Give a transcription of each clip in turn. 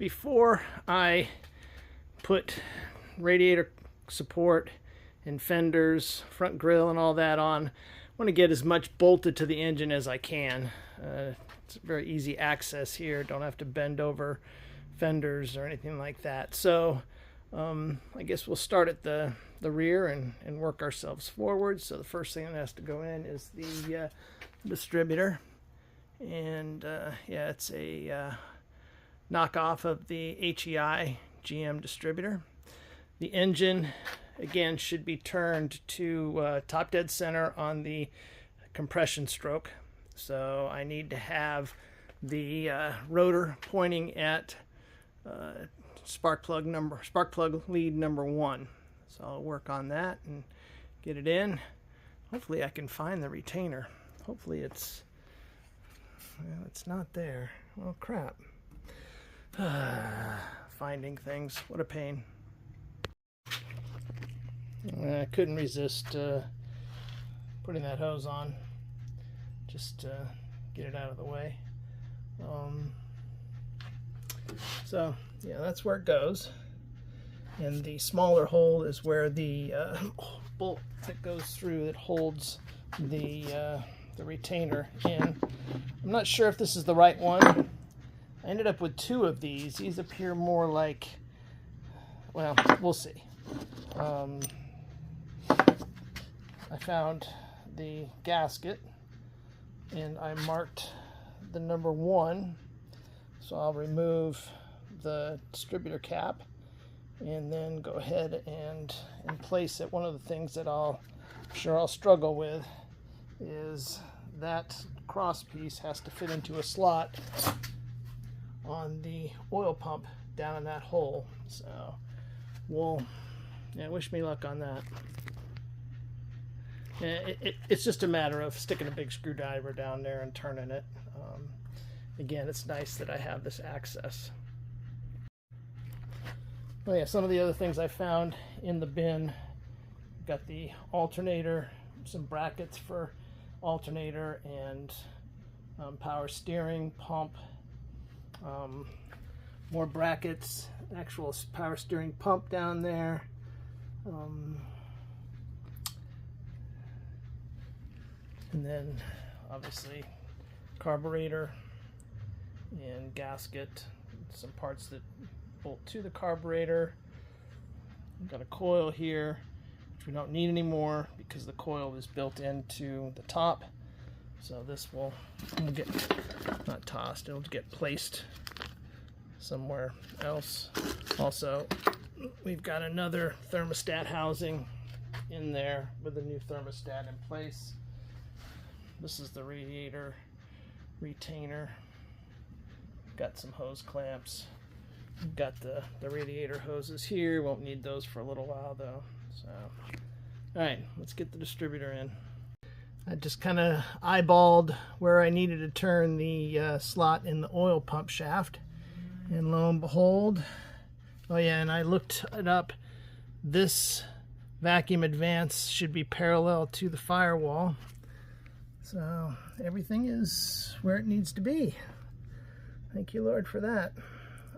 before I put radiator support and fenders, front grille and all that on, I want to get as much bolted to the engine as I can. It's very easy access here. Don't have to bend over fenders or anything like that. So I guess we'll start at the rear and work ourselves forward. So the first thing that has to go in is the distributor. And yeah, it's a knockoff of the HEI GM distributor. The engine, again, should be turned to top dead center on the compression stroke. So I need to have the rotor pointing at spark plug lead number 1. So I'll work on that and get it in. Hopefully I can find the retainer. Hopefully it's, well, it's not there. Well, crap. Finding things, what a pain. I couldn't resist putting that hose on just to get it out of the way. So yeah, that's where it goes. And the smaller hole is where the bolt that goes through that holds the retainer in. I'm not sure if this is the right one. I ended up with 2 of these. These appear more like, well, we'll see. I found the gasket and I marked the number 1. So I'll remove the distributor cap and then go ahead and place it. One of the things that I'm sure I'll struggle with is that cross piece has to fit into a slot on the oil pump down in that hole. So yeah, wish me luck on that. It's just a matter of sticking a big screwdriver down there and turning it. Again, it's nice that I have this access. Oh yeah, some of the other things I found in the bin. Got the alternator, some brackets for alternator and power steering pump. More brackets, actual power steering pump down there. And then obviously carburetor and gasket, some parts that bolt to the carburetor. We've got a coil here, which we don't need anymore because the coil is built into the top. So this will get, not tossed, it'll get placed somewhere else. Also, we've got another thermostat housing in there with a new thermostat in place. This is the radiator retainer. Got some hose clamps. Got the radiator hoses here. Won't need those for a little while though. So, all right, let's get the distributor in. I just kind of eyeballed where I needed to turn the slot in the oil pump shaft, and lo and behold, oh yeah, and I looked it up. This vacuum advance should be parallel to the firewall. So everything is where it needs to be. Thank you, Lord, for that.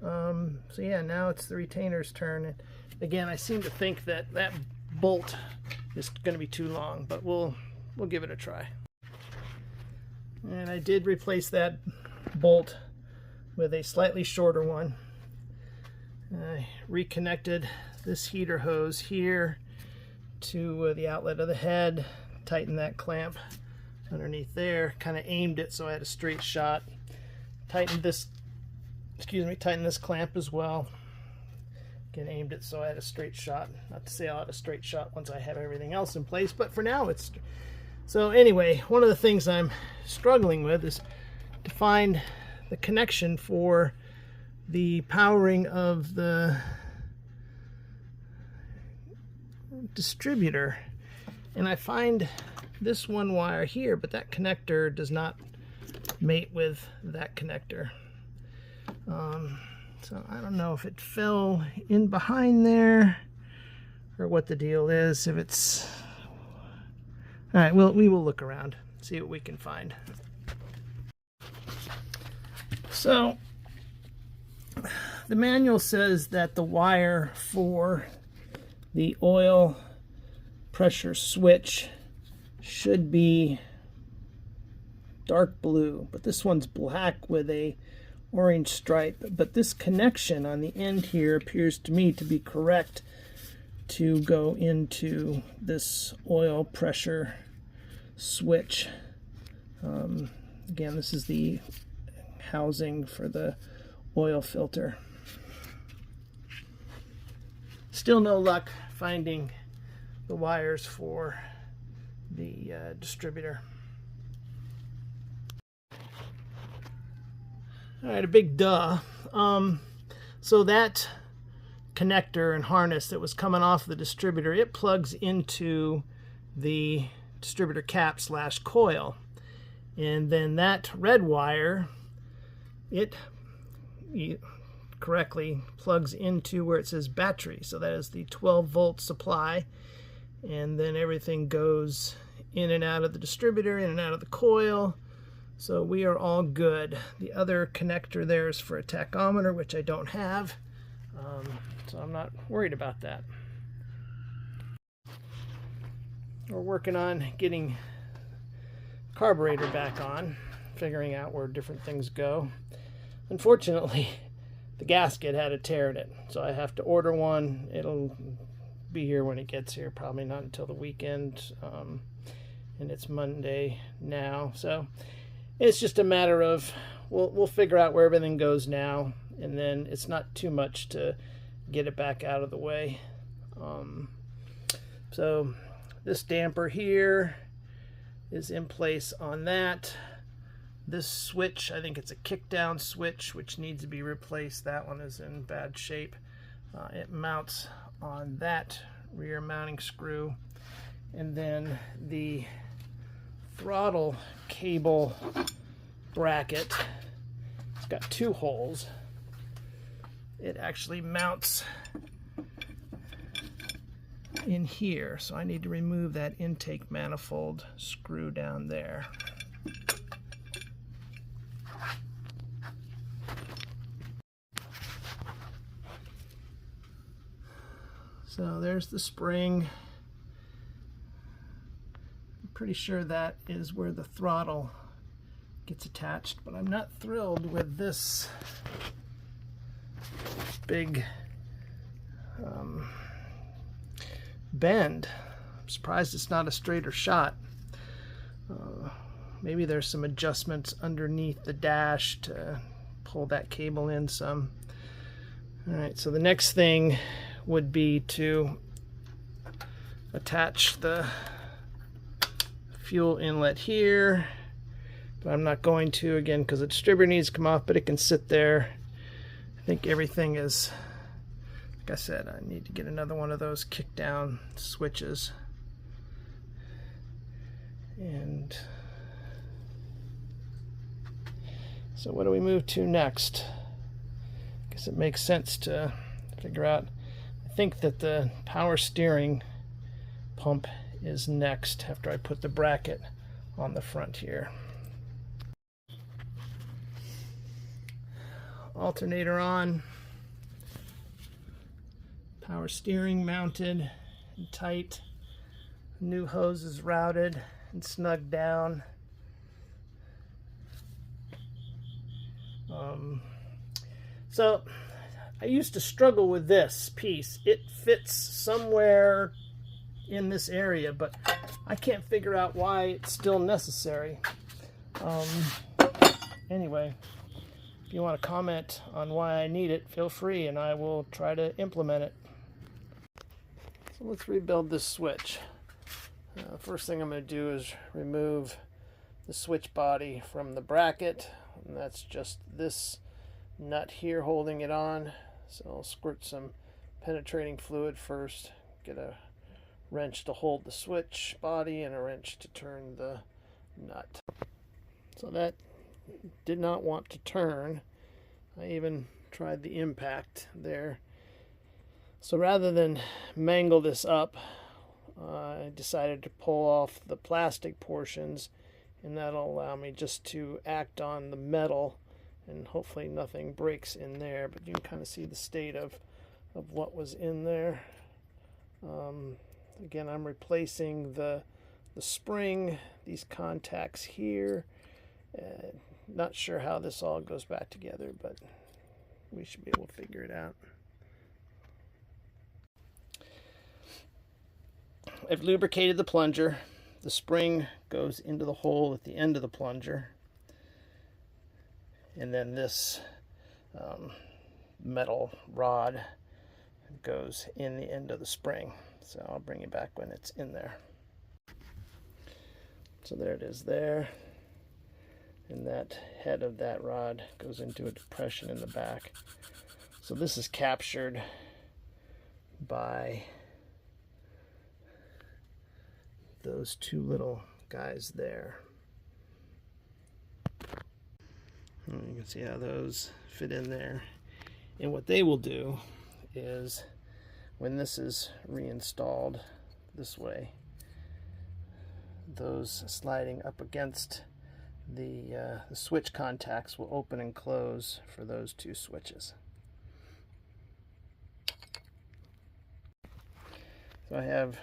So yeah, now it's the retainer's turn. And again, I seem to think that that bolt is going to be too long, but we'll give it a try. And I did replace that bolt with a slightly shorter one. I reconnected this heater hose here to the outlet of the head, tightened that clamp underneath there, kind of aimed it so I had a straight shot. Tightened this clamp as well. Again, aimed it so I had a straight shot. Not to say I'll have a straight shot once I have everything else in place, but for now it's... So anyway, one of the things I'm struggling with is to find the connection for the powering of the distributor. And I find this one wire here, but that connector does not mate with that connector. So I don't know if it fell in behind there or what the deal is. If it's... All right, we will look around, see what we can find. the manual says that the wire for the oil pressure switch should be dark blue, but this one's black with a orange stripe. But this connection on the end here appears to me to be correct to go into this oil pressure switch. Again, this is the housing for the oil filter. Still no luck finding the wires for the distributor. All right, a big duh. So that connector and harness that was coming off the distributor, it plugs into the distributor cap / coil. And then that red wire, it correctly plugs into where it says battery. So that is the 12-volt supply. And then everything goes in and out of the distributor, in and out of the coil. So we are all good. The other connector there is for a tachometer, which I don't have. So I'm not worried about that. We're working on getting carburetor back on, figuring out where different things go. Unfortunately, the gasket had a tear in it, so I have to order one. It'll be here when it gets here, probably not until the weekend, and it's Monday now, so it's just a matter of we'll figure out where everything goes now, and then it's not too much to get it back out of the way. So this damper here is in place on that. This switch, I think it's a kick down switch, which needs to be replaced. That one is in bad shape. It mounts on that rear mounting screw. And then the throttle cable bracket, it's got 2 holes. It actually mounts in here, so I need to remove that intake manifold screw down there. So there's the spring. I'm pretty sure that is where the throttle gets attached, but I'm not thrilled with this big bend. I'm surprised it's not a straighter shot. Maybe there's some adjustments underneath the dash to pull that cable in some. Alright, so the next thing would be to attach the fuel inlet here, but I'm not going to, again, because the distributor needs to come off, but it can sit there. I think everything is, like I said, I need to get another one of those kick down switches. And so what do we move to next? I guess it makes sense to figure out. I think that the power steering pump is next after I put the bracket on the front here. Alternator on, power steering mounted and tight, new hose is routed and snugged down. So I used to struggle with this piece. It fits somewhere in this area, but I can't figure out why it's still necessary. Anyway, if you want to comment on why I need it, feel free, and I will try to implement it. So let's rebuild this switch. First thing I'm going to do is remove the switch body from the bracket, and that's just this nut here holding it on. So I'll squirt some penetrating fluid first, get a wrench to hold the switch body and a wrench to turn the nut. So that did not want to turn. I even tried the impact there. So rather than mangle this up, I decided to pull off the plastic portions, and that'll allow me just to act on the metal and hopefully nothing breaks in there, but you can kind of see the state of what was in there. Again, I'm replacing the spring, these contacts here. Not sure how this all goes back together, but we should be able to figure it out. I've lubricated the plunger. The spring goes into the hole at the end of the plunger. And then this metal rod goes in the end of the spring. So I'll bring it back when it's in there. So there it is there. And that head of that rod goes into a depression in the back. So this is captured by those two little guys there. And you can see how those fit in there. And what they will do is, when this is reinstalled this way, those sliding up against the switch contacts will open and close for those two switches. So I have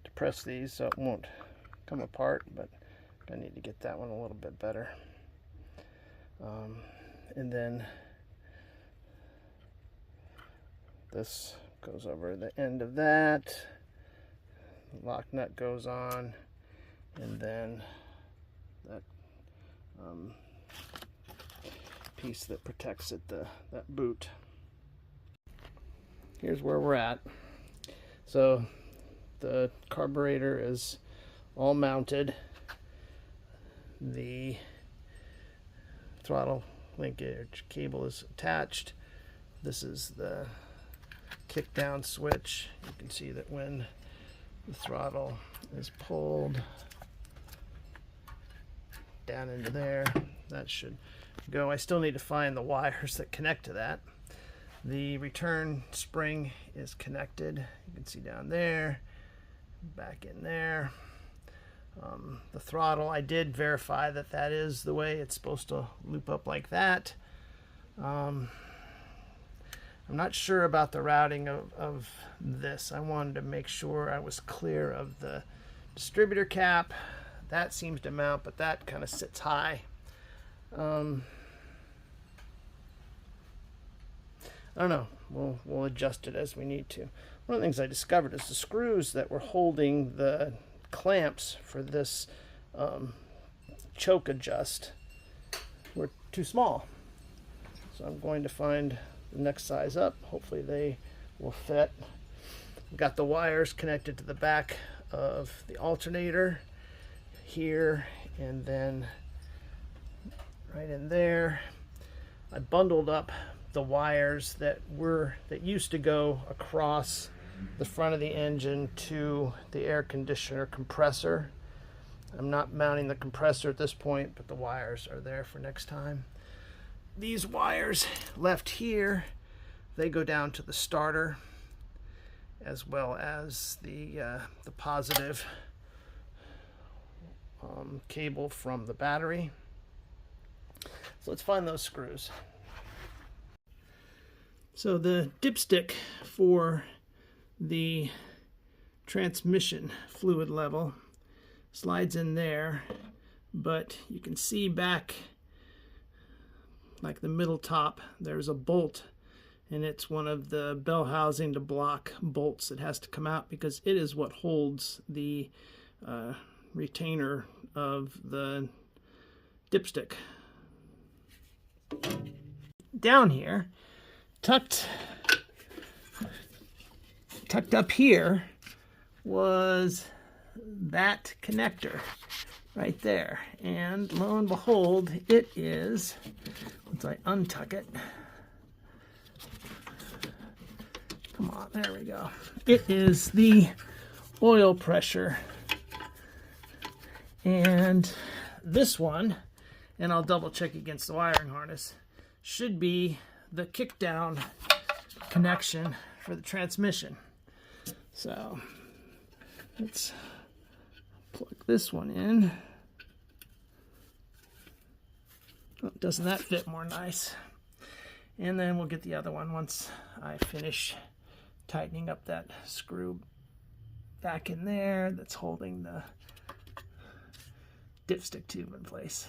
to press these so it won't come apart, but I need to get that one a little bit better. And then this goes over the end of that. The lock nut goes on, and then that piece that protects it, that boot. Here's where we're at. So the carburetor is all mounted. The throttle linkage cable is attached. This is the kick down switch. You can see that when the throttle is pulled down into there, that should go. I still need to find the wires that connect to that. The return spring is connected. You can see down there, back in there. The throttle, I did verify that that is the way it's supposed to loop up like that. I'm not sure about the routing of this. I wanted to make sure I was clear of the distributor cap. That seems to mount, but that kind of sits high. I don't know. We'll adjust it as we need to. One of the things I discovered is the screws that were holding the clamps for this choke adjust were too small. So I'm going to find the next size up. Hopefully they will fit. We've got the wires connected to the back of the alternator here, and then right in there. I bundled up the wires that used to go across the front of the engine to the air conditioner compressor. I'm not mounting the compressor at this point, but the wires are there for next time. These wires left here, they go down to the starter, as well as the positive cable from the battery. So let's find those screws. So the dipstick for the transmission fluid level slides in there, but you can see back, like the middle top, there's a bolt, and it's one of the bell housing to block bolts that has to come out, because it is what holds the retainer of the dipstick. Down here, tucked up here, was that connector right there, and lo and behold, it is, once I untuck it, come on, there we go, it is the oil pressure. And this one, and I'll double check against the wiring harness, should be the kick down connection for the transmission. So let's plug this one in. Doesn't that fit more nice? And then we'll get the other one once I finish tightening up that screw back in there that's holding the dipstick tube in place.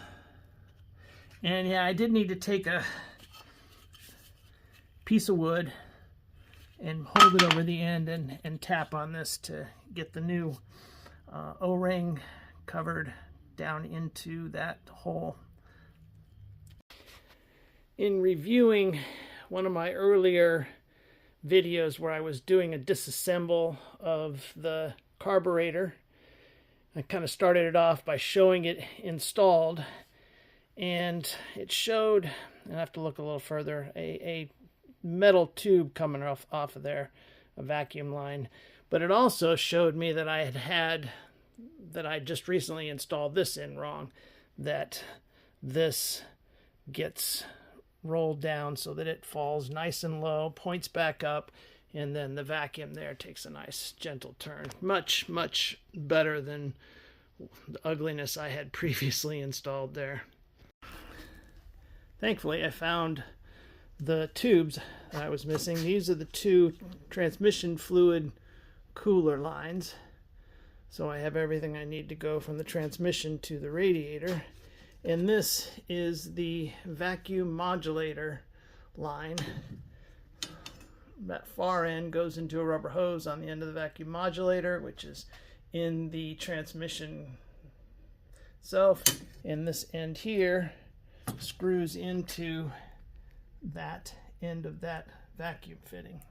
And yeah, I did need to take a piece of wood and hold it over the end and tap on this to get the new O-ring covered down into that hole. In reviewing one of my earlier videos where I was doing a disassemble of the carburetor, I kind of started it off by showing it installed, and it showed, I have to look a little further, a metal tube coming off of there, a vacuum line. But it also showed me that I just recently installed this in wrong, that this gets rolled down so that it falls nice and low, points back up, and then the vacuum there takes a nice gentle turn. Much, much better than the ugliness I had previously installed there. Thankfully, I found the tubes that I was missing. These are the two transmission fluid cooler lines. So I have everything I need to go from the transmission to the radiator. And this is the vacuum modulator line. That far end goes into a rubber hose on the end of the vacuum modulator, which is in the transmission itself. And this end here screws into that end of that vacuum fitting.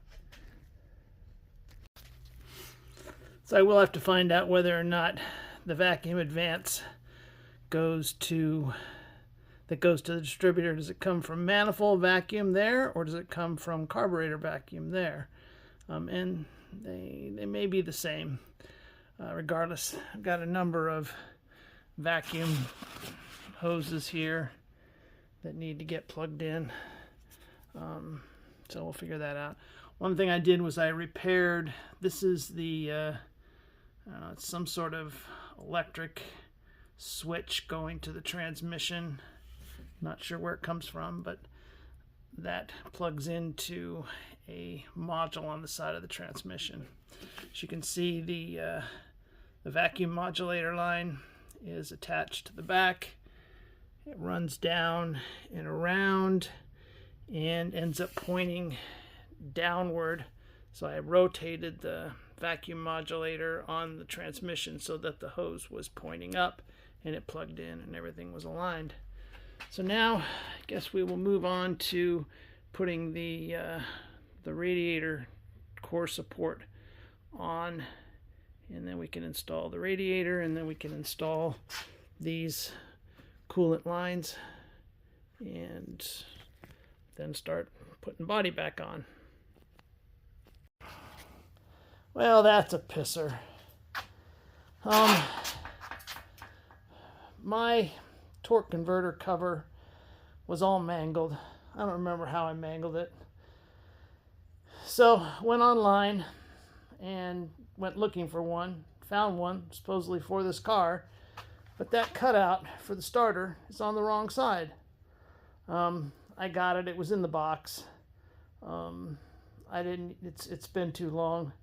So I will have to find out whether or not the vacuum advance goes to the distributor. Does it come from manifold vacuum there, or does it come from carburetor vacuum there? And they may be the same. Regardless, I've got a number of vacuum hoses here that need to get plugged in. So we'll figure that out. One thing I did was I repaired, this is the it's some sort of electric switch going to the transmission. Not sure where it comes from, but that plugs into a module on the side of the transmission. As you can see, the vacuum modulator line is attached to the back. It runs down and around and ends up pointing downward. So I rotated the vacuum modulator on the transmission so that the hose was pointing up, and it plugged in and everything was aligned. So now I guess we will move on to putting the radiator core support on, and then we can install the radiator, and then we can install these coolant lines and then start putting body back on. Well, that's a pisser. My torque converter cover was all mangled. I don't remember how I mangled it. So went online and went looking for one, found one supposedly for this car, but that cutout for the starter is on the wrong side. I got it, it was in the box. It's been too long.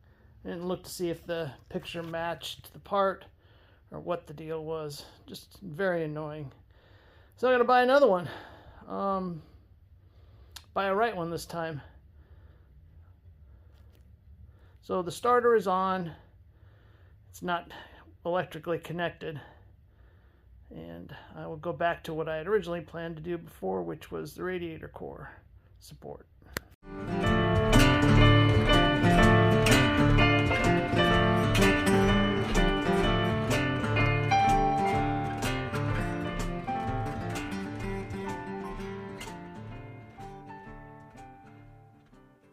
I didn't look to see if the picture matched the part or what the deal was. Just very annoying. So I gotta buy another one. Buy a right one this time. So the starter is on. It's not electrically connected. And I will go back to what I had originally planned to do before, which was the radiator core support.